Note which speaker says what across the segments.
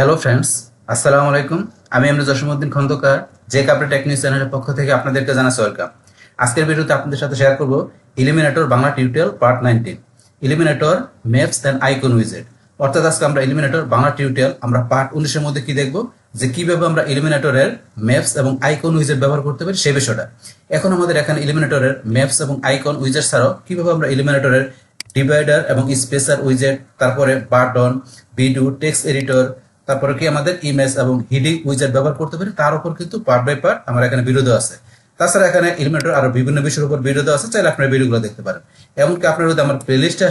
Speaker 1: Hello friends, আসসালামু আলাইকুম। আমি জসিমউদ্দিন খন্দকার, যে কাপড়ে টেকনিক চ্যানেলের পক্ষ থেকে আপনাদেরকে জানাচ্ছি ওয়েলকাম। আজকের ভিডিওতে আপনাদের সাথে শেয়ার করব Elementor Bangla tutorial part 19, Elementor maps and icon উইজেট। অর্থাৎ আজকে আমরা এলিমিনেটর বাংলা টিউটোরিয়াল আমরা পার্ট 19-এর মধ্যে কি দেখব, যে কিভাবে আমরা এলিমিনেটরের ম্যাপস এবং আইকন উইজেট ব্যবহার করতে পারি সেই বিষয়টা। এখন আমাদের এখানে এলিমিনেটরের ম্যাপস এবং আইকন উইজেট ছাড়াও কিভাবে আমরা এলিমিনেটরের ডিভাইডার এবং স্পেসার উইজেট, তারপরে বাটন, ভিডিও, টেক্সট এডিটর, তারপরে কি আমাদের ইমেজ এবং হিডিং উইজেট ব্যবহার করতে পারি, তার উপর কিন্তু পার্ট বাই পার্ট আমার এখানে ভিডিও দেওয়া আছে। তাছাড়া এখানে এলিমেন্টর আরো বিভিন্ন বিষয়ের উপর ভিডিও দেওয়া আছে, চাইলে আপনারা ভিডিওগুলো দেখতে পারেন। এমনকি আপনারা যদি আমার প্লেলিস্টে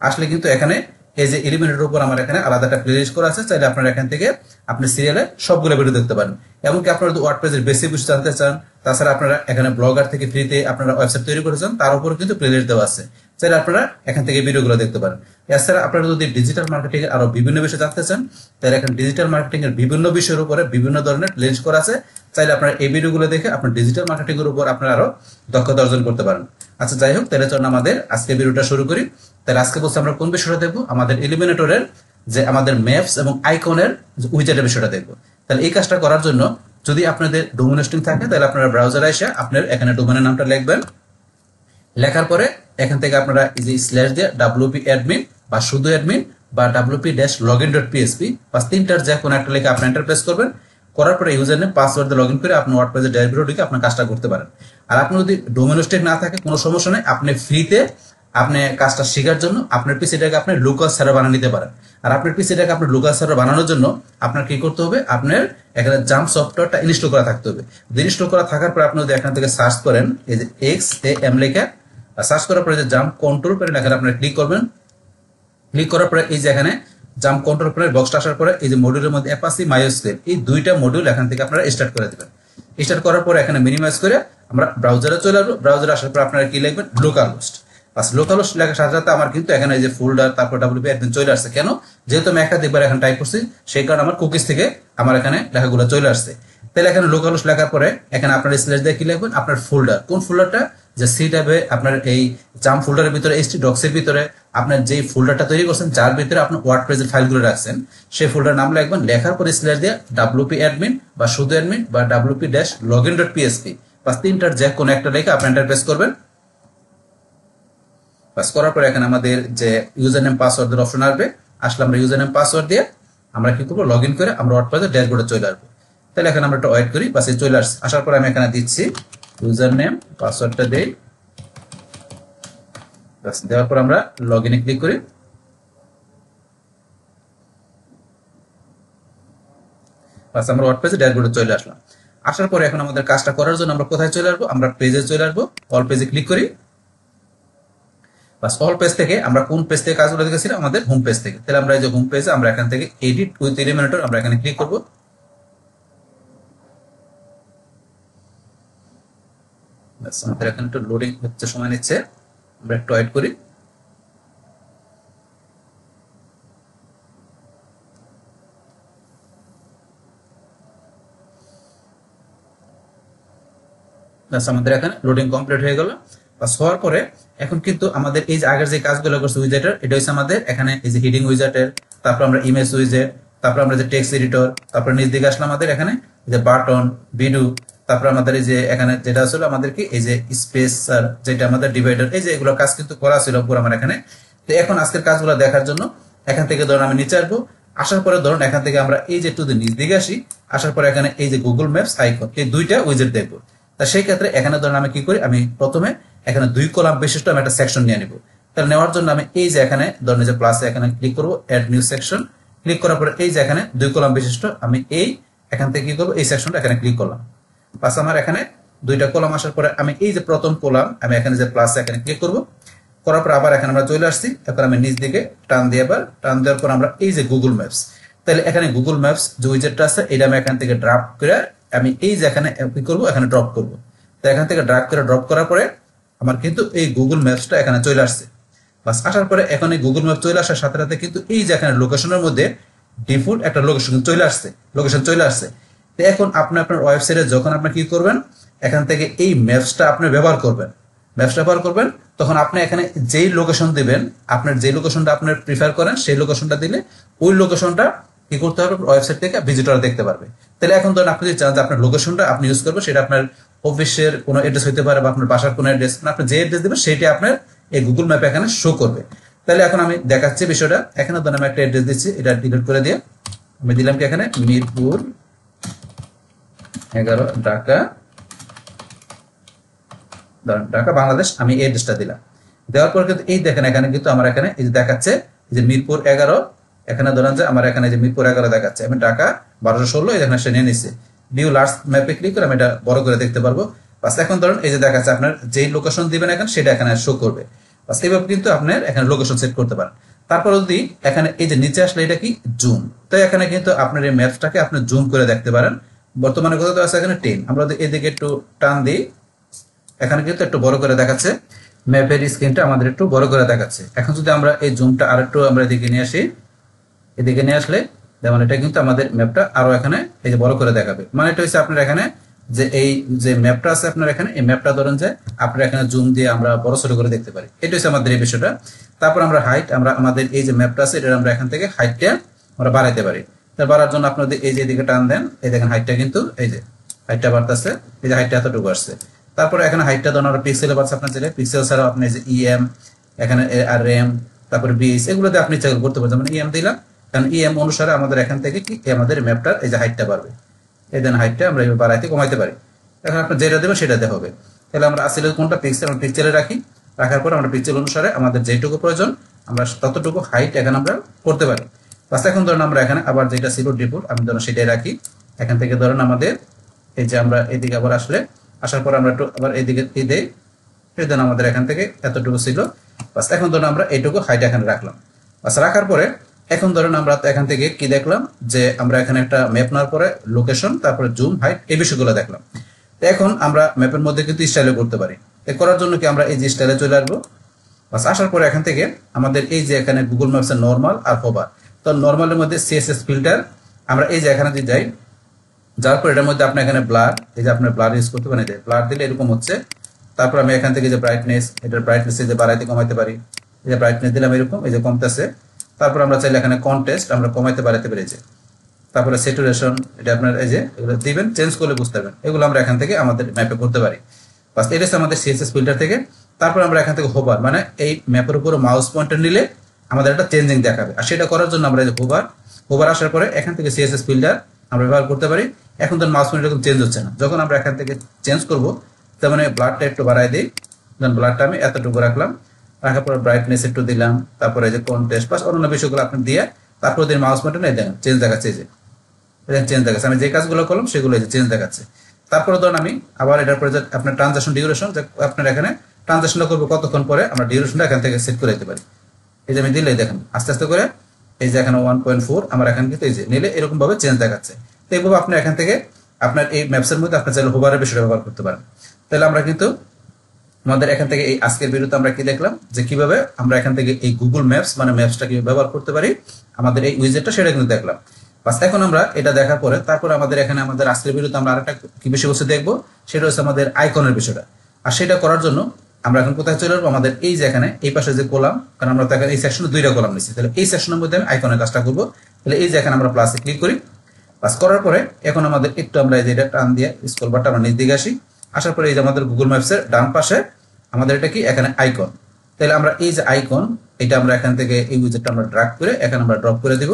Speaker 1: আসলে কিন্তু এখানে এই যে এলিমেন্টের উপর আমার এখানে আলাদা একটা প্লেলিস্ট করা আছে, চাইলে আপনারা এখান থেকে আপনি সিরিয়ালে সবগুলো ভিডিও দেখতে পারেন। এমনকি আপনারা যদি ওয়ার্ডপ্রেসের বেসিক বিষয় জানতে চান, তাছাড়া আপনারা এখানে ব্লগার থেকে ফ্রিতে আপনারা ওয়েবসাইট তৈরি করেছেন, তার উপর কিন্তু প্লেলিস্ট দেওয়া আছে, চাইলে আপনারা এখান থেকে ভিডিওগুলো দেখতে পারেন। এছাড়া আপনারা যদি ডিজিটাল মার্কেটিং এর আরো বিভিন্ন বিষয় জানতে চান, তাহলে এখানে ডিজিটাল মার্কেটিং এর বিভিন্ন বিষয়ের উপরে বিভিন্ন ধরনের প্লেলিস্ট করা আছে, চাইলে আপনারা এই ভিডিওগুলো দেখে আপনার ডিজিটাল মার্কেটিং এর উপর আপনারা আরো দক্ষতা অর্জন করতে পারেন। আচ্ছা, যাই হোক, তাহলে চলুন আমাদের আজকে ভিডিওটা শুরু করি। তাহলে আজকে বলছি আমরা কোন বিষয়টা দেখবো, আমাদের এলিমিনেটরের যে আমাদের ম্যাপস এবং আইকনের উইজেটের বিষয়টা দেখবো। তাহলে এই কাজটা করার জন্য যদি আপনাদের ডোমেন হোস্টিং থাকে, তাহলে আপনারা ব্রাউজারে এসে আপনার এখানে ডোমেনের নামটা লিখবেন। লেখার পরে এখান থেকে আপনারা এই যে স্ল্যাশ দিয়ে wp admin বা শুধু অ্যাডমিন বা wp-login.php বা তিনটার যে কোনো একটা লিখে আপনি এন্টার প্রেস করবেন। করার পরে ইউজার নেম পাসওয়ার্ড দিয়ে লগইন করে আপনি ওয়ার্ডপ্রেসে ডাইরেক্টলি ঢুকে আপনার কাজটা করতে পারেন। আর আপনি যদি ডোমেন হোস্টিং না থাকে কোনো সমস্যা নেই, আপনি ফ্রিতে আপনি কাজটা শেখার জন্য আপনার পিসিটাকে আপনি লোকাল সার্ভার বানিয়ে নিতে পারেন। আর আপনার পিসিটাকে আপনি লোকাল সার্ভার বানানোর জন্য আপনার কি করতে হবে, আপনার এখানে জাম্প সফটওয়্যারটা ইনস্টল করা থাকতে হবে। ইনস্টল করা থাকার পর আপনি যদি এখান থেকে সার্চ করেন এই যে XAM লেখা, সার্চ করার পরে যে জাম্প কন্ট্রোল প্যানেল এখানে আপনারা ক্লিক করবেন। ক্লিক করার পরে এই যে এখানে জাম্প কন্ট্রোল প্যানেল বক্সটা আসার পরে এই যে মডিউলের মধ্যে অ্যাপাচি মাইস্কুয়েল এই দুইটা মডিউল এখান থেকে আপনারা স্টার্ট করে দিবেন। স্টার্ট করার পরে এখানে মিনিমাইজ করে আমরা ব্রাউজারে চলে আসবো। ব্রাউজারে আসার পর আপনারা কি লিখবেন, লোকাল হোস্ট। বাস লোকাল হোস্ট লেখার সাথে সাথে আমার কিন্তু এখানে এই যে ফোল্ডার তারপর wp admin চলে আসছে। কেন? যেহেতু আমি একাধিকবার এখানে টাইপ করছি, সেই কারণে আমার কুকিজ থেকে আমার এখানে লেখাগুলো চলে আসছে। তাহলে এখানে লোকাল হোস্ট লেখার পরে এখানে আপনার স্ল্যাশ দিয়ে কি লিখবেন, আপনার ফোল্ডার, কোন ফোল্ডারটা, যে সি ট্যাবে আপনার এই জাম্প ফোল্ডারের ভিতরে htdocs-এর ভিতরে আপনার যেই ফোল্ডারটা তৈরি করছেন, যার ভিতরে আপনি ওয়ার্ডপ্রেসের ফাইলগুলো রাখছেন, সেই ফোল্ডার নাম লিখবেন। লেখার পরে স্ল্যাশ দিয়ে wp admin বা শুধু অ্যাডমিন বা wp-login.php বা তিনটার যে কোনো একটা লিখে আপনি এন্টার প্রেস করবেন। বাস করার পরে এখানে আমাদের যে ইউজার নেম পাসওয়ার্ডের অপশন আসবে, আসলে আমরা ইউজার নেম পাসওয়ার্ড দিয়ে আমরা কি করবো, লগ ইন করে আমরা ওয়ার্ডপ্রেসের ড্যাশবোর্ডে চলে আসবো। তাহলে এখানে আমরা একটা ওয়েট করি, বাস এই চলে আসছে। আসার পরে আমি এখানে দিচ্ছি ইউজার নেম পাসওয়ার্ডটা দেই, বাস দেওয়ার পর আমরা লগ ইনে ক্লিক করি। বাস আমরা ওয়ার্ডপ্রেসের ড্যাশবোর্ডে চলে আসলাম। আসার পরে এখন আমাদের কাজটা করার জন্য আমরা কোথায় চলে আসবো, আমরা পেজে চলে আসবো। অল পেজে ক্লিক করি। বাস অল পেজ থেকে আমরা কোন পেজ থেকে কাজগুলো দেখেছিলাম, আমাদের হোম পেজ থেকে। তাহলে আমরা এই যে হোম পেজে আমরা এখান থেকে এডিট উইথ এলিমিনেটর আমরা এখানে ক্লিক করব। বাস আমাদের এখানে একটু লোডিং হচ্ছে, সময় নিচ্ছে, আমরা একটু ওয়েট করি। বাস আমাদের এখানে লোডিং কমপ্লিট হয়ে গেল। বাস হওয়ার পরে এখন কিন্তু আমাদের এই যে আগের যে কাজগুলো করছে উইজেটের, এটা হচ্ছে আমাদের এখানে এই যে হিডিং উইজেটের, তারপর আমরা ইমেজ উইজেট, তারপর আমরা যে টেক্সট এডিটর, তারপর নিচ দিকে আসলে আমাদের এখানে যে বাটন, ভিডিও, তারপর আমাদের এই যে এখানে যেটা ছিল আমাদের কি এই যে স্পেসার, যেটা আমাদের ডিভাইডার, এই যে এগুলো কাজ কিন্তু করা ছিল পুরো আমার এখানে। তো এখন আজকের কাজগুলো দেখার জন্য এখান থেকে ধরুন আমি নিচে আসবো। আসার পরে ধরুন এখান থেকে আমরা এই যে একটু নিচ দিকে আসি। আসার পরে এখানে এই যে গুগল ম্যাপস আইকন, এই দুইটা উইজেট দেখবো। তা সেই ক্ষেত্রে এখানে ধরুন আমি কি করি, আমি প্রথমে এখানে 2 কলাম বিশিষ্ট আমি একটা সেকশন নিয়ে নিব। তাহলে নেওয়ার জন্য আমি এই যে এখানে ধরুন যে প্লাসে এখানে ক্লিক করব, অ্যাড নিউ সেকশন। ক্লিক করার পরে এই যে এখানে 2 কলাম বিশিষ্ট আমি এই এখান থেকে কি করব, এই সেকশনটা এখানে ক্লিক করলাম। প্লাস আমার এখানে 2টা কলাম আসার পরে আমি এই যে প্রথম কলাম আমি এখানে যে প্লাসে এখানে ক্লিক করব। করার পর আবার এখানে আমরা চলে আসছি। এখন আমি নিচ দিকে টান দিয়ে আবার টান দেওয়ার পর আমরা এই যে গুগল ম্যাপস, তাহলে এখানে গুগল ম্যাপস যে উইজেটটা আছে এটা আমি এখান থেকে ড্রপ করে আমি এই যে এখানে কি করব, এখানে ড্রপ করব। তো এখান থেকে ড্রাগ করে ড্রপ করার পরে আমার কিন্তু এই গুগল ম্যাপসটা এখানে চলে আসছে। বাস আসার পরে এখন এই গুগল ম্যাপ চলে আসার সাথে সাথে কিন্তু এই যে এখানে লোকেশনের মধ্যে ডিফল্ট একটা লোকেশন চলে আসছে। তো এখন আপনি আপনার ওয়েবসাইটে যখন আপনি কি করবেন, এখান থেকে এই ম্যাপসটা আপনি ব্যবহার করবেন, তখন আপনি এখানে যেই লোকেশন দিবেন, আপনার যে লোকেশনটা আপনি প্রিফার করেন সেই লোকেশনটা দিলে ওই লোকেশনটা কি করতে হবে, ওয়েবসাইট থেকে ভিজিটর দেখতে পারবে। তাহলে এখন ধরুন আপনি যদি চান যে আপনার লোকেশনটা আপনি ইউজ করবেন, সেটা আপনার অফিসের কোনো অ্যাড্রেস হতে পারে বা আপনার বাসার কোনো অ্যাড্রেস, আপনি যে অ্যাড্রেস দেবেন সেটা আপনার এই গুগল ম্যাপে এখানে শো করবে। তাহলে এখন আমি দেখাচ্ছি বিষয়টা। এখানে ধরুন আমি একটা অ্যাড্রেস দিচ্ছি, এটা ডিলিট করে দিয়ে আমি দিলাম কি এখানে মিরপুর 11 ঢাকা, ঢাকা বাংলাদেশ, আমি এই অ্যাড্রেসটা দিলাম। দেওয়ার পর কিন্তু এই দেখেন এখানে কিন্তু আমার এখানে এই যে দেখাচ্ছে যে মিরপুর 11, এখানে ধরেন যে আমার এখানে যে মিরপুর 11 দেখাচ্ছে, আমি ঢাকা 1216 এখানে সে নিয়ে নিচ্ছে। ভিউ লার্জ ম্যাপে ক্লিক করে আমি এটা বড় করে দেখতে পারবো। বাস এখন ধরুন এই যে দেখাচ্ছে আপনার যেই লোকেশন দিবেন এখানে সেটা এখানে শো করবে। বাস এইভাবে কিন্তু আপনার এখানে লোকেশন সেট করতে পারেন। তারপর যদি এখানে এই যে নিচে আসলে এটা কি জুম, তো এখানে কিন্তু আপনার এই ম্যাপটাকে আপনি জুম করে দেখতে পারেন। বর্তমানে কত আছে এখানে 10, আমরা যদি এদিকে একটু টান দিই এখানে কিন্তু একটু বড় করে দেখাচ্ছে, ম্যাপের স্ক্রিনটা আমাদের একটু বড় করে দেখাচ্ছে। এখন যদি আমরা এই জুমটা আরেকটু আমরা এদিকে নিয়ে আসি, এদিকে নিয়ে আসলে যেমন এটা কিন্তু আমাদের ম্যাপটা আরো এখানে এই যে বড় করে দেখাবে। মানে এটা হচ্ছে আপনার এখানে যে এই যে ম্যাপটা আছে আপনার এখানে, এই ম্যাপটা ধরেন যে আপনার এখানে জুম দিয়ে আমরা বড় ছোট করে দেখতে পারি। এটা হচ্ছে আমাদের এই বিষয়টা। তারপর আমরা হাইট, আমরা আমাদের এই যে ম্যাপটা আছে এটা আমরা এখান থেকে হাইটটা আমরা বাড়াইতে পারি। তার বাড়ার জন্য আপনাদের এই যে এদিকে টান দেন, এই দেখেন হাইটটা কিন্তু এই যে হাইটটা বাড়তেছে, এই যে হাইটটা এতটুকু আসছে। তারপরে এখানে হাইটটা ধরুন আমরা পিক্সেলে বাড়ছে, আপনার চাইলে পিক্সেল ছাড়াও আপনি যে ইএম এখানে আর র্যাম তারপরে বিস এগুলোতে আপনি চেক করতে পারছেন। মানে ইএম দিলাম, কারণ ইএম অনুসারে আমাদের এখান থেকে কি আমাদের ম্যাপটার এই যে হাইটটা বাড়বে। এই দেন হাইটটা আমরা এইভাবে বাড়াইতে কমাইতে পারি। এখন আপনি যেটা দেবেন সেটাতে হবে। তাহলে আমরা আসলে কোনটা পিক্সেল, আমরা পিক্সেলে রাখি, রাখার পর আমরা পিক্সেল অনুসারে আমাদের যেটুকু প্রয়োজন আমরা ততটুকু হাইট এখানে আমরা করতে পারি। বাস এখন ধরুন আমরা এখানে আবার যেটা ছিল ডিফল্ট আমি ধরুন সেটাই রাখি। এখান থেকে ধরুন আমাদের এই যে আমরা এদিকে আবার আসার পর আমরা একটু আবার এইদিকে দেই, এই দেন আমাদের এখান থেকে এতটুকু ছিল। বাস এখন ধরুন আমরা এইটুকু হাইট এখানে রাখলাম। বাস রাখার পরে এখন ধরুন আমরা এখান থেকে কি দেখলাম যে আমরা এখানে একটা ম্যাপ নেওয়ার পরে লোকেশন তারপরে জুম হাইট এই বিষয়গুলো দেখলাম। এখন আমরা ম্যাপের মধ্যে কিন্তু স্টাইলে করতে পারি। করার জন্য কি আমরা এই যে স্টাইলে চলে আসবো। বাস আসার পরে এখান থেকে আমাদের এই যে এখানে গুগল ম্যাপসের নর্মাল আর হোভার, তো নর্মালের মধ্যে সিএসএস ফিল্টার আমরা এই যে এখানে যদি যাই, যার পর এটার মধ্যে আপনি এখানে ব্লার, এই যে আপনার ব্লার ইউজ করতে পারেন, এই যে ব্লার দিলে এরকম হচ্ছে। তারপর আমি এখান থেকে যে ব্রাইটনেস, এটার ব্রাইটনেস এই যে বাড়াইতে কমাইতে পারি, এই যে ব্রাইটনেস দিলাম এরকম এই যে কমতেছে। তারপর আমরা চাইলে এখানে কন্টেস্ট আমরা কমাইতে বাড়াইতে পারি যে। তারপরে স্যাচুরেশন এটা আপনার এই যে এগুলো দিবেন, চেঞ্জ করলে বুঝতে পারবেন। এগুলো আমরা এখান থেকে আমাদের ম্যাপে করতে পারি। বাস এটা হচ্ছে আমাদের সিএসএস ফিল্টার থেকে। তারপর আমরা এখান থেকে হোভার, মানে এই ম্যাপের উপর মাউস পয়েন্টার নিলে আমাদের একটা চেঞ্জিং দেখাবে। আর সেটা করার জন্য আমরা এই যে হোভার আসার পরে এখান থেকে সিএসএস ফিল্টার আমরা ব্যবহার করতে পারি। এখন তো মাউস পয়েন্টার চেঞ্জ হচ্ছে না, যখন আমরা এখান থেকে চেঞ্জ করবো তার মানে ব্লাডটা একটু বাড়াই দিই, ব্লাডটা আমি এতটুকু রাখলাম, রাখার পরে ব্রাইটনেস একটু দিলাম, তারপরে যে কন্ট্রাস্ট বা অন্যান্য বিষয়গুলো আপনি দিয়ে তারপর দিন মাউস পয়েন্টার নিয়ে দেন, চেঞ্জ দেখাচ্ছে, এই যে চেঞ্জ দেখাচ্ছে। আমি যে কাজগুলো করলাম সেগুলো এই যে চেঞ্জ দেখাচ্ছে। তারপরে ধরুন আমি আবার এটার পরে আপনার ট্রানজাকশন ডিউরেশন, আপনার এখানে ট্রানজাকশনটা করবো কতক্ষণ পরে আমরা ডিউরেশনটা এখান থেকে সেট করে দিতে পারি। এই যে আমি দিলে দেখেন আস্তে আস্তে করে এই যে এখানে 1.4 আমার এখান কিন্তু এই যে নিলে এরকম ভাবে চেঞ্জ দেখাচ্ছে। তো এইভাবে আপনি এখান থেকে আপনার এই ম্যাপসের মধ্যে আপনি চাইলে হোভারের বিষয়টা ব্যবহার করতে পারেন। তাহলে আমরা কিন্তু আমাদের এখান থেকে এই আজকের ভিডিওতে আমরা কি দেখলাম যে কিভাবে আমরা এখান থেকে এই গুগল ম্যাপস মানে ম্যাপসটা কিভাবে ব্যবহার করতে পারি, আমাদের এই উইজেটটা সেটা কিন্তু দেখলাম। বাস এখন আমরা এটা দেখার পরে তারপর আমাদের এখানে আমাদের আজকের ভিডিওতে আমরা আরেকটা কি বিষয়বস্তু দেখবো, সেটা হচ্ছে আমাদের আইকনের বিষয়টা। আর সেটা করার জন্য আমরা এখন কোথায় চলে আসবো, আমাদের এই যে এখানে এই পাশে যে কলাম, কারণ আমরা দেখেন এই সেকশনে দুইটা কলাম নিচ্ছি, তাহলে এই সেকশনের মধ্যে আমি আইকনের কাজটা করবো। তাহলে এই যে এখানে আমরা প্লাসে ক্লিক করি, প্লাস করার পরে এখন আমাদের একটু আমরা এই যে এটা টান দিয়ে স্ক্রল বারটা আমরা নিচ দিকে আসি, আসার পরে এই যে আমাদের গুগল ম্যাপসের ডান পাশে আমাদের এটা কি এখানে আইকন। তাহলে আমরা এই যে আইকন এটা আমরা এখান থেকে এই উইজেটটা আমরা ড্র্যাগ করে এখানে আমরা ড্রপ করে দিব।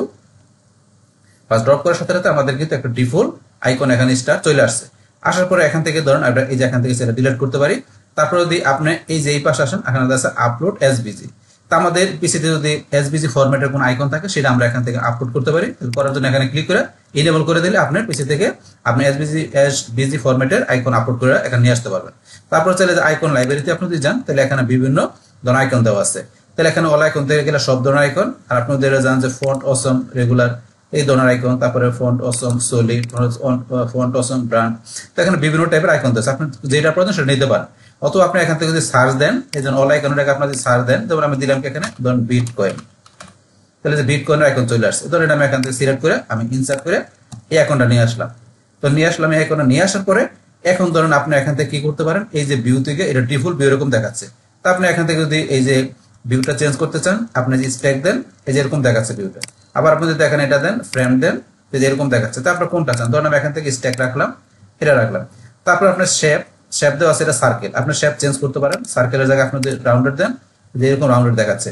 Speaker 1: ফার্স্ট ড্রপ করার সাথে সাথে আমাদের কিন্তু একটা ডিফল্ট আইকন এখানে স্টার চলে আসছে। আসার পরে এখান থেকে ধরুন আমরা এই যে এখান থেকে সেটা ডিলিট করতে পারি। তারপরে যদি আপনি এই যে এই পাশে আসেন এখানে আছে আপলোড এসবিজি, তা আমাদের পিসিতে যদি এসবিজি ফরম্যাটের কোনো আইকন থাকে সেটা আমরা এখান থেকে আপলোড করতে পারি। করার জন্য এখানে ক্লিক করে ইনেবল করে দিলে আপনার পিসি থেকে আপনি এসবিজি ফরম্যাটের আইকন আপলোড করে এখানে নিয়ে আসতে পারবেন। তারপর চাইলে যে আইকন লাইব্রেরিতে আপনি যদি যান তাহলে এখানে বিভিন্ন ধরনের আইকন দেওয়া আছে। তাহলে এখানে অল আইকন থেকে গেলে সব ধরনের আইকন, আর আপনি জানেন যে ফন্ট অসম রেগুলার এই ধরনের আইকন, তারপরে font awesome solid, font awesome brand, তো এখানে বিভিন্ন টাইপের আইকন আছে, আপনি যেটা প্রয়োজন সেটা নিতে পারেন। অথবা আপনি এখান থেকে যদি সার্চ দেন, এই জন্য অল আইকনটাকে আপনি যদি সার্চ দেন, যেমন আমি দিলাম এখানে ধরুন বিটকয়েন, তাহলে যে বিটকয়েনের আইকন চলে আসছে। ধরুন এটা আমি এখান থেকে সিলেক্ট করে আমি ইনসার্ট করে এই আইকনটা নিয়ে আসলাম। তো নিয়ে আসলাম এই আইকনটা নিয়ে আসার পরে এখন ধরুন আপনি এখান থেকে কি করতে পারেন, এই যে ভিউ থেকে এটা ডিফল্ট ভিউ এরকম দেখাচ্ছে। তো আপনি এখান থেকে যদি এই যে ভিউটা চেঞ্জ করতে চান, আপনি যে স্ট্যাক দেন, এই যে এরকম দেখাচ্ছে ভিউটা। আবার আপনি যদি দেখেন এটা দেন, ফ্রেম দেন, এই যে এরকম দেখাচ্ছে। তারপর কোনটা চান, ধরুন আমি এখান থেকে স্ট্যাক রাখলাম, এটা রাখলাম। তারপর আপনার শেপ দেওয়া আছে, এটা সার্কেল, আপনি শেপ চেঞ্জ করতে পারেন। সার্কেলের জায়গায় আপনি রাউন্ডেড দেন, যে এরকম রাউন্ডেড দেখাচ্ছে।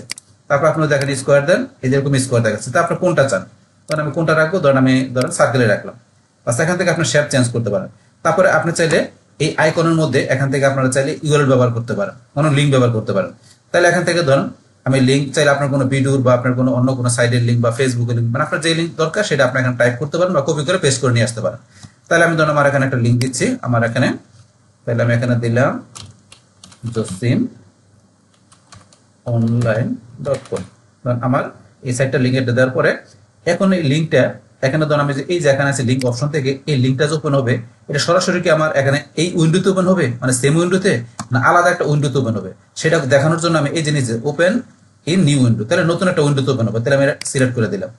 Speaker 1: তারপর আপনি দেখেন স্কোয়ার দেন, এই যে এরকম স্কোয়ার দেখাচ্ছে। তারপর কোনটা চান, ধরেন আমি কোনটা রাখবো, ধরেন আমি সার্কেলে রাখলাম। বাস এখান থেকে আপনি শেপ চেঞ্জ করতে পারেন। তারপরে আপনি চাইলে এই আইকনের মধ্যে এখান থেকে আপনারা চাইলে ইউআরএল ব্যবহার করতে পারেন, কোনো লিঙ্ক ব্যবহার করতে পারেন। তাহলে এখান থেকে ধরুন আমি লিঙ্ক চাইলে আপনার কোনো ভিডিওর বা আপনার কোনো অন্য কোনো সাইটের লিঙ্ক বা ফেসবুকের লিঙ্ক, মানে আপনার যে লিঙ্ক দরকার সেটা আপনি এখানে টাইপ করতে পারেন বা কপি করে পেস্ট করে নিয়ে আসতে পারেন। তাহলে আমি ধরুন আমার এখানে একটা লিঙ্ক দিচ্ছি, আমার এখানে, তাহলে আমি এখানে দিলাম জসিম online.com। আমার এই সাইটটা লিঙ্ক এটা দেওয়ার পরে এখন এই লিঙ্কটা এখানে ধরুন আমি এই যে এখানে আছে লিঙ্ক অপশন থেকে এই লিঙ্কটা যে ওপেন হবে, এটা সরাসরি কি আমার এখানে এই উইন্ডোতে ওপেন হবে, মানে সেম উইন্ডোতে, না আলাদা একটা উইন্ডোতে ওপেন হবে, সেটা দেখানোর জন্য আমি এই যে নিচে ওপেন ইন নিউ উইন্ডো, তাহলে নতুন একটা উইন্ডোতে ওপেন হবে। তাহলে আমি সিলেক্ট করে দিলাম,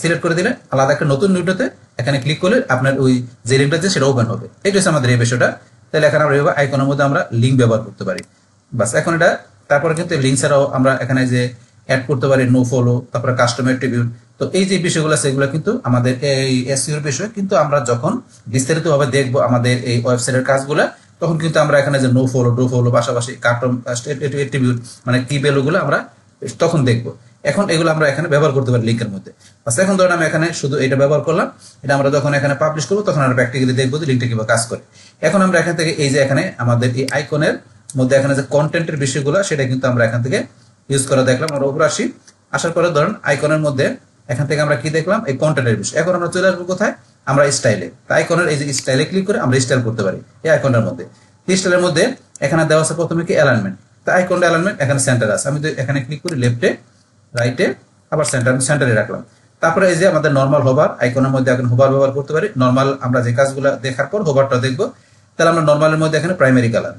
Speaker 1: সিলেক্ট করে দিলে আলাদা একটা নতুন উইন্ডোতে এখানে ক্লিক করলে আপনার ওই যে লিঙ্কটা আছে সেটা ওপেন হবে। এটা হচ্ছে আমাদের এই বিষয়টা। তাহলে এখানে আমরা আইকনের মধ্যে আমরা লিঙ্ক ব্যবহার করতে পারি। বাস এখন এটা, তারপরে কিন্তু লিঙ্ক ছাড়াও আমরা এখানে যে অ্যাড করতে পারি, নো ফলো, তারপরে কাস্টম অ্যাট্রিবিউট। তো এই যে বিষয়গুলো সেগুলো কিন্তু আমাদের এই এসইওর বিষয়, কিন্তু আমরা যখন বিস্তারিতভাবে দেখবো আমাদের এই ওয়েবসাইটের কাজগুলো, তখন কিন্তু আমরা এখানে যে নো ফলো, ডো ফলো, পাশাপাশি কাস্টম অ্যাট্রিবিউট মানে কি ভ্যালুগুলো আমরা তখন দেখবো। এখন এগুলো আমরা এখানে ব্যবহার করতে পারি লিঙ্কের মধ্যে। বাস এখন ধরুন আমি এখানে শুধু এটা ব্যবহার করলাম, এটা আমরা যখন এখানে পাবলিশ করবো তখন আমরা প্র্যাকটিক্যালি দেখবো যে লিঙ্কটা কিভাবে কাজ করে। এখন আমরা এখান থেকে এই যে এখানে আমাদের এই আইকনের মধ্যে এখানে যে কন্টেন্টের বিষয়গুলো সেটা কিন্তু আমরা এখান থেকে ইউজ করে দেখলাম। আমরা উপরে আসি, আসার পরে ধরুন আইকনের মধ্যে এখান থেকে আমরা কি দেখলাম, এই কন্টেন্টের বিষয়। এখন আমরা চলে আসবো কোথায়, আমরা স্টাইলে। আইকনের এই যে স্টাইলে ক্লিক করে আমরা স্টাইল করতে পারি এই আইকনের মধ্যে। স্টাইলের মধ্যে এখানে দেওয়া আছে প্রথমে কি অ্যালাইনমেন্ট, তো আইকনটা অ্যালাইনমেন্ট এখানে সেন্টার আছে। আমি এখানে ক্লিক করি লেফটে, রাইটে, আবার সেন্টারে রাখলাম। তারপরে এই যে আমাদের নর্মাল হোভার, আইকনের মধ্যে এখন হোভার ব্যবহার করতে পারি। নর্মাল আমরা যে কাজগুলো দেখার পর হোভারটা দেখবো, তাহলে আমরা নর্মালের মধ্যে এখানে প্রাইমারি কালার,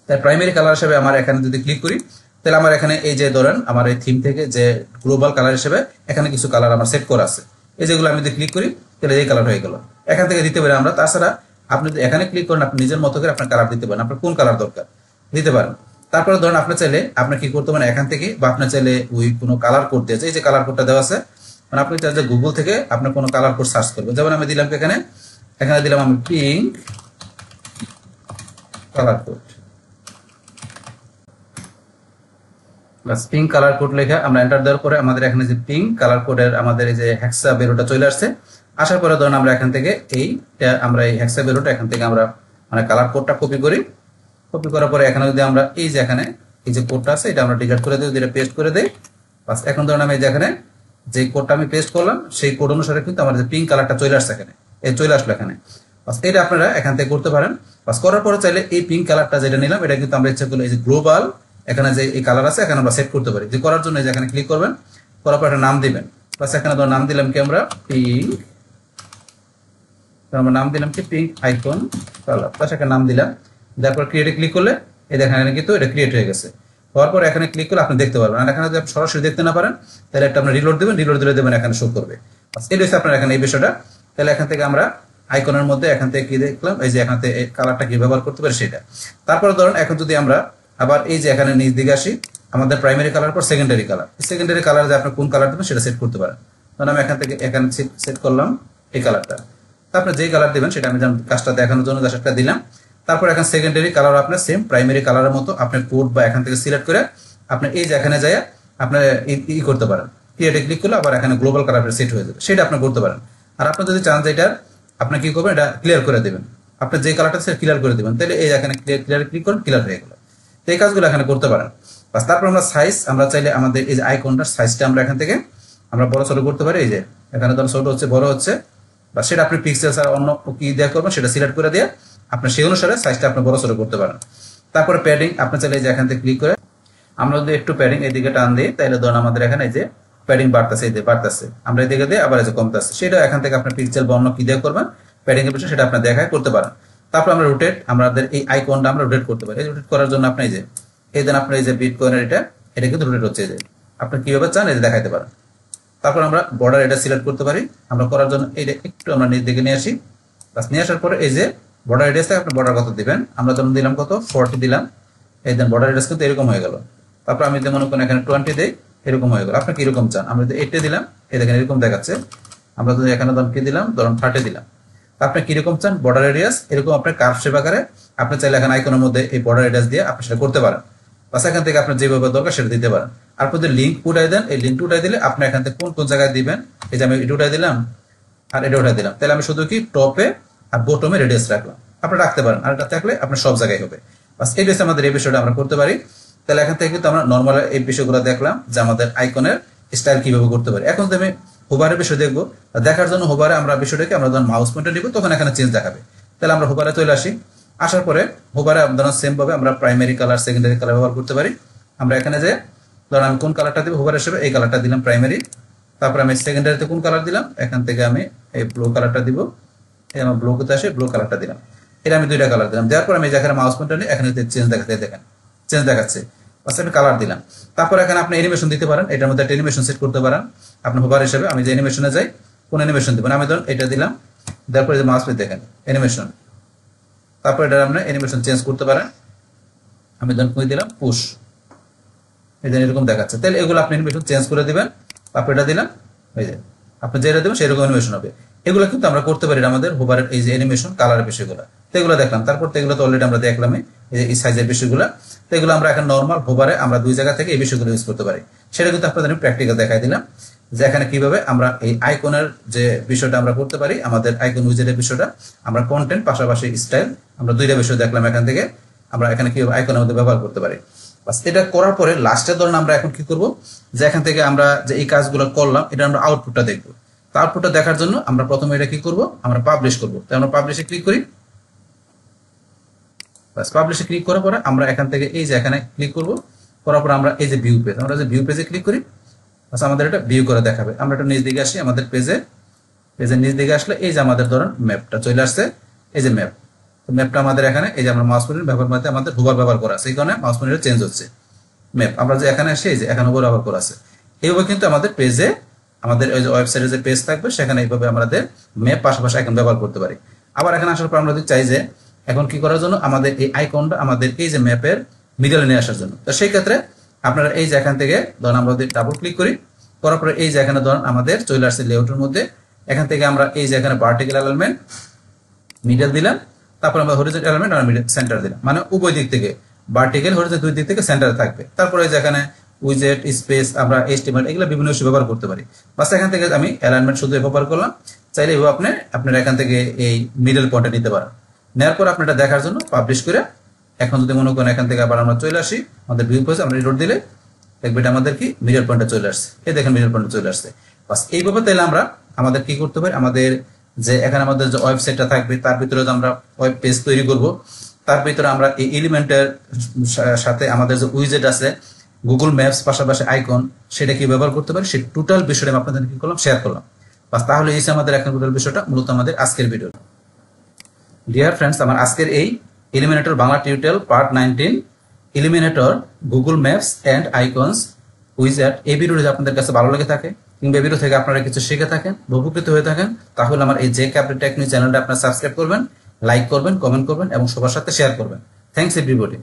Speaker 1: তাই প্রাইমারি কালার হিসেবে আমার এখানে যদি ক্লিক করি, তাহলে আমার এখানে এই যে ধরেন আমার এই থিম থেকে যে গ্লোবাল কালার হিসেবে এখানে কিছু কালার আমার সেট করা আছে। এই যেগুলো আমি যদি ক্লিক করি তাহলে এই কালার হয়ে গেল, এখান থেকে দিতে পারি আমরা। তাছাড়া আপনি যদি এখানে ক্লিক করেন, আপনি নিজের মতো করে আপনার কালার দিতে পারেন, আপনার কোন কালার দরকার দিতে পারেন। তারপরে ধরেন আপনি চাইলে আপনি কি করতে পারেন এখান থেকে, বা আপনি চাইলে ওই কোনো কালার কোড দিয়েছে, এই যে কালার কোডটা দেওয়া আছে, মানে আপনি চাইলে গুগল থেকে আপনি কোনো কালার কোড সার্চ করবেন। যেমন আমি দিলাম এখানে দিলাম আমি pink colour code, pink colour code লেখা আমরা এন্টার দেওয়ার পরে আমাদের এখানে যে পিঙ্ক কালার কোডের আমাদের এই যে হেক্সা বেরোটা চলে আসছে। আসার পরে ধরুন আমরা এখান থেকে আমরা এই হেক্সা বেরোটা এখান থেকে আমরা মানে কালার কোডটা কপি করি। কপি করার পরে এখানে যদি আমরা এই যে এখানে এই যে কোডটা আছে এটা আমরা ডিলিট করে দিই, এটা পেস্ট করে দেই। বাস এখন ধরুন আমি এই যে এখানে যে কোডটা আমি পেস্ট করলাম সেই কোড অনুসারে কিন্তু আমাদের পিঙ্ক কালারটা চলে আসছে এখানে, এই চলে আসলো এখানে। বাস এটা আপনারা এখান থেকে করতে পারেন। বাস করার পরে চাইলে এই পিঙ্ক কালারটা যেটা নিলাম এটা কিন্তু আমরা ইচ্ছা করলে এই যে গ্লোবাল এখানে যে এই কালার আছে এখানে আমরা সেট করতে পারি। যে করার জন্য এখানে ক্লিক করবেন, করার পর একটা নাম দিবেন। বাস এখানে ধর নাম দিলাম কি আমরা পিঙ্ক, আমরা নাম দিলাম কি পিঙ্ক আইকন কালার, বাস এখানে নাম দিলাম। তারপর ক্রিয়েটে ক্লিক করলে এই দেখেন এখানে কিন্তু এটা ক্রিয়েট হয়ে গেছে। হওয়ার পর এখানে ক্লিক করলে আপনি দেখতে পারবেন। আর এখানে যদি আপনি সরাসরি দেখতে না পারেন তাহলে একটা আপনি রিলোড দিবেন, রিলোড দিলে দেবেন এখানে শো করবে। বাস এটা হচ্ছে আপনার এখানে এই বিষয়টা। তাহলে এখান থেকে আমরা আইকনের মধ্যে এখান থেকে কি দেখলাম, এই যে এখান থেকে কালারটা কি ব্যবহার করতে পারি সেটা। তারপরে ধরুন এখন যদি আমরা আবার এই যে এখানে নিচ দিকে আসি, আমাদের প্রাইমারি কালার পর সেকেন্ডারি কালার যে আপনি কোন কালার দেবেন সেটা সেট করতে পারেন। ধরুন আমি এখান থেকে এখানে সেট করলাম এই কালারটা, আপনি যেই কালার দেবেন সেটা আমি কাজটা দেখানোর জন্য একটা দিলাম। তারপর এখন সেকেন্ডারি কালার আপনার সেম প্রাইমারি কালারের মতো আপনার কোড বা এখান থেকে সিলেক্ট করে আপনি এই যে এখানে যায় আপনি ই করতে পারেন, ক্রিয়েটে ক্লিক করলে আবার এখানে গ্লোবাল কালার সেট হয়ে যাবে, সেটা আপনি করতে পারেন। আর আপনি যদি চান যে এটা আপনি কি করবেন, এটা ক্লিয়ার করে দেবেন, আপনি যে কালারটা সেটা ক্লিয়ার করে দেবেন, তাহলে এই এখানে ক্লিয়ার ক্লিক করেন, ক্লিয়ার হয়ে গেল। তো এই কাজগুলো এখানে করতে পারেন। বাস তারপর আমরা সাইজ, আমরা চাইলে আমাদের এই যে আইকনটার সাইজটা আমরা এখান থেকে আমরা বড় ছোট করতে পারি। এই যে এখানে ধরুন ছোট হচ্ছে বড় হচ্ছে, বা সেটা আপনি পিক্সেল আর অন্য কি দেওয়া করবেন সেটা সিলেক্ট করে দিয়ে আপনি সেই অনুসারে সাইজটা আপনি বড় ছোট করতে পারেন। তারপরে প্যাডিং আপনি চাইলে যে এখান থেকে ক্লিক করে আমরা যদি একটু প্যাডিং এদিকে টান দিই তাহলে ধরুন আমাদের এখানে এই যে প্যাডিং বাড়তেছে, এই যে বাড়তেছে, আমরা এদিকে দিয়ে আবার এই যে কমতেছে, সেটা এখান থেকে আপনি পিক্সেল বা অন্য কি দেওয়া করবেন প্যাডিং এর বিষয় সেটা আপনি দেখায় করতে পারেন। তারপর আমরা রোটেট, আমাদের এই আইকনটা আমরা রোটেট করতে পারি। রোটেট করার জন্য আপনি এই যে এই দেন আপনার এই যে বিটকয়েনের এটা কিন্তু রোটেট হচ্ছে, এই যে আপনি কিভাবে চান এই যে দেখাইতে পারেন। তারপর আমরা বর্ডার এটা সিলেক্ট করতে পারি। আমরা করার জন্য এইটা একটু আমরা নিচ দিকে নিয়ে আসি। বাস নিয়ে আসার পরে এই যে বর্ডার রেডিয়াস থেকে আপনি বর্ডার কত দিবেন, আমরা ধরুন দিলাম কত 40 দিলাম, এই দেন বর্ডার রেডিয়াস কিন্তু এরকম হয়ে গেল। তারপর আমি যদি মনে করেন এখানে 20 দেই, এরকম হয়ে গেল। আপনি কিরকম চান? আমরা যদি 80 দিলাম, এই দেখেন এরকম দেখাচ্ছে। আমরা যদি এখানে ধরুন কি দিলাম, ধরুন 30 দিলাম। আপনি কিরকম চান বর্ডার রেডিয়াস, এরকম আপনার কার্ভ শেপ আকারে আপনি চাইলে এখানে আইকনের মধ্যে এই বর্ডার রেডিয়াস দিয়ে আপনি সেটা করতে পারেন। বাস এখান থেকে আপনার যেভাবে দরকার সেটা দিতে পারেন। আর যদি লিঙ্ক উঠাই দেন, এই লিঙ্ক উঠাই দিলে আপনি এখান থেকে কোন কোন জায়গায় দিবেন, এই যে আমি এটা উঠাই দিলাম আর এটা উঠাই দিলাম, তাহলে আমি শুধু কি টপে আর বটমে রেডিয়াস রাখলাম, আপনি রাখতে পারেন। আর এটা থাকলে আপনার সব জায়গায় হবে। বাস এই বেসে আমাদের এই বিষয়টা আমরা করতে পারি। তাহলে এখান থেকে কিন্তু আমরা নর্মাল এই বিষয়গুলো দেখলাম যে আমাদের আইকনের স্টাইল কিভাবে করতে পারি। এখন আমি হোভারের বিষয় দেখবো। দেখার জন্য হোভারে আমরা বিষয়টাকে আমরা যখন মাউস পয়েন্টার নিব তখন এখানে চেঞ্জ দেখাবে। তাহলে আমরা হোভারে চলে আসি। আসার পরে হোভারে ধরুন সেম ভাবে আমরা প্রাইমারি কালার, সেকেন্ডারি কালার ব্যবহার করতে পারি। আমরা এখানে যে ধরুন আমি কোন কালারটা দিব হোভার হিসেবে, এই কালারটা দিলাম প্রাইমারি। তারপরে আমি সেকেন্ডারিতে কোন কালার দিলাম, এখান থেকে আমি এই ব্লু কালারটা দিব। এই আমার ব্লু কোথায় আসে, ব্লু কালারটা দিলাম। এটা আমি দুইটা কালার দিলাম। দেওয়ার পর আমি যেখানে মাউস পয়েন্টার নিই এখানে চেঞ্জ দেখাতে, দেখেন চেঞ্জ দেখাচ্ছে। বাস আমি কালার দিলাম। তারপর এখানে আপনি অ্যানিমেশন দিতে পারেন, এটার মধ্যে একটা অ্যানিমেশন সেট করতে পারেন আপনি হোভার হিসেবে। আমি যে অ্যানিমেশনে যাই, কোন অ্যানিমেশন দিবেন, আমি ধরুন এটা দিলাম। তারপরে যে মাউস পয়েন্টার দেখেন অ্যানিমেশন, তারপর এটা আপনি অ্যানিমেশন চেঞ্জ করতে পারেন। আমি ধরুন কই দিলাম পুশ, এই যে এরকম দেখাচ্ছে। তাহলে এগুলো আপনি অ্যানিমেশন চেঞ্জ করে দিবেন। তারপর এটা দিলাম, এই যে আপনি যেটা দেবেন সেরকম অ্যানিমেশন হবে। এগুলো কিন্তু আমরা করতে পারি আমাদের হোভারের এই যে অ্যানিমেশন কালারের বিষয়গুলো। তো এগুলো দেখলাম। তারপর তো এগুলো তো অলরেডি আমরা দেখলাম, এই সাইজের বিষয়গুলো। তো এগুলো আমরা এখন নর্মাল হোভারে আমরা দুই জায়গা থেকে এই বিষয়গুলো ইউজ করতে পারি। সেটা কিন্তু আপনাদের আমি প্র্যাকটিক্যাল দেখাই দিলাম যে এখানে কিভাবে আমরা এই আইকনের যে বিষয়টা আমরা করতে পারি, আমাদের আইকন উইজেটের বিষয়টা আমরা কন্টেন্ট পাশাপাশি স্টাইল আমরা দুইটা বিষয় দেখলাম। এখান থেকে আমরা এখানে কিভাবে আইকনের মধ্যে ব্যবহার করতে পারি। বাস এটা করার পরে লাস্টের ধরুন আমরা এখন কি করব, যে এখান থেকে আমরা যে এই কাজগুলো করলাম এটা আমরা আউটপুটটা দেখবো। তো আউটপুটটা দেখার জন্য আমরা প্রথমে এটা কি করব, আমরা পাবলিশ করব। তো আমরা পাবলিশে ক্লিক করি। বাস পাবলিশে ক্লিক করার পরে আমরা এখান থেকে এই যে এখানে ক্লিক করব। করার পর আমরা এই যে ভিউ পেজ, আমরা যে ভিউ পেজে ক্লিক করি। বাস আমাদের এটা ভিউ করে দেখাবে। আমরা এটা নিচ দিকে আসি, আমাদের পেজের নিচ দিকে আসলে এই যে আমাদের ধরুন ম্যাপটা চলে আসছে। এই যে ম্যাপ, তো ম্যাপটা আমাদের এখানে এই যে আমরা মাউস পয়েন্টার ব্যবহার করতে আমাদের হোভার ব্যবহার করা আছে, এই কারণে মাউস পয়েন্টার চেঞ্জ হচ্ছে। ম্যাপ আমরা যে এখানে আসি, এই যে এখানে হোভার ব্যবহার করা আছে। এইভাবে কিন্তু আমাদের পেজে আমাদের ওই যে ওয়েবসাইটে যে পেজ থাকবে সেখানে এইভাবে আমাদের ম্যাপ পাশাপাশি আইকন ব্যবহার করতে পারি। আবার এখানে আসার পর আমরা যদি চাই যে এখন কি করার জন্য আমাদের এই আইকনটা আমাদের এই যে ম্যাপের মিডলে নিয়ে আসার জন্য, তো সেই ক্ষেত্রে আপনারা এই যে এখান থেকে ধরুন আমরা যদি ডাবল ক্লিক করি, করার পরে এই যে এখানে ধরুন আমাদের চলে আসছে লেআউটের মধ্যে। এখান থেকে আমরা এই যে এখানে ভার্টিক্যাল এলিমেন্ট মিডল দিলাম, তারপর আমরা হরিজন্টাল এলিমেন্ট আর মিডল সেন্টার দিলাম, মানে উভয় দিক থেকে ভার্টিক্যাল হরিজন্টাল দুই দিক থেকে সেন্টারে থাকবে। তারপরে এই যে এখানে উইজেট স্পেস আমরা HTML এগুলো বিভিন্ন বিষয় ব্যবহার করতে পারি। বাস এখান থেকে আমি অ্যালাইনমেন্ট শুধু ব্যবহার করলাম। চাইলে এভাবে আপনারা এখান থেকে এই মিডল পয়েন্টে নিতে পারেন। নেওয়ার পর আপনি এটা দেখার জন্য পাবলিশ করে এখন যদি মনে করেন এখান থেকে আবার আমরা চলে আসি আমাদের ভিউ পেজে, আমরা রিলোড দিলে দেখবেন আমাদের কি মিডল পয়েন্টে চলে আসছে। এই দেখেন মিডল পয়েন্টে চলে আসছে। বাস এইভাবে তাহলে আমরা আমাদের কি করতে পারি, আমাদের যে এখানে আমাদের যে ওয়েবসাইটটা থাকবে তার ভিতরে আমরা ওয়েব পেজ তৈরি করব। তার ভিতরে আমরা এই এলিমেন্টের সাথে আমাদের যে উইজেট আছে, গুগল ম্যাপস পাশাপাশি আইকন, সেটা কি ব্যবহার করতে পারি সেই টোটাল বিষয়টা আমি আপনাদের কি করলাম, শেয়ার করলাম। বাস তাহলে এই আমাদের এখন টোটাল বিষয়টা মূলত আমাদের আজকের ভিডিও। ডিয়ার ফ্রেন্ডস, আমার আজকের এই Elementor Bangla tutorial part 19 Elementor Google maps and icons উইজেট, এই ভিডিওটি যদি আপনাদের কাছে ভালো লেগে থাকে কিংবা ভিডিও থেকে আপনারা কিছু শিখে থাকেন, উপকৃত হয়ে থাকেন, তাহলে আমার এই জেক আপডেট টেকনিক চ্যানেলটা আপনারা সাবস্ক্রাইব করবেন, লাইক করবেন, কমেন্ট করবেন এবং সবার সাথে শেয়ার করবেন। Thanks everybody.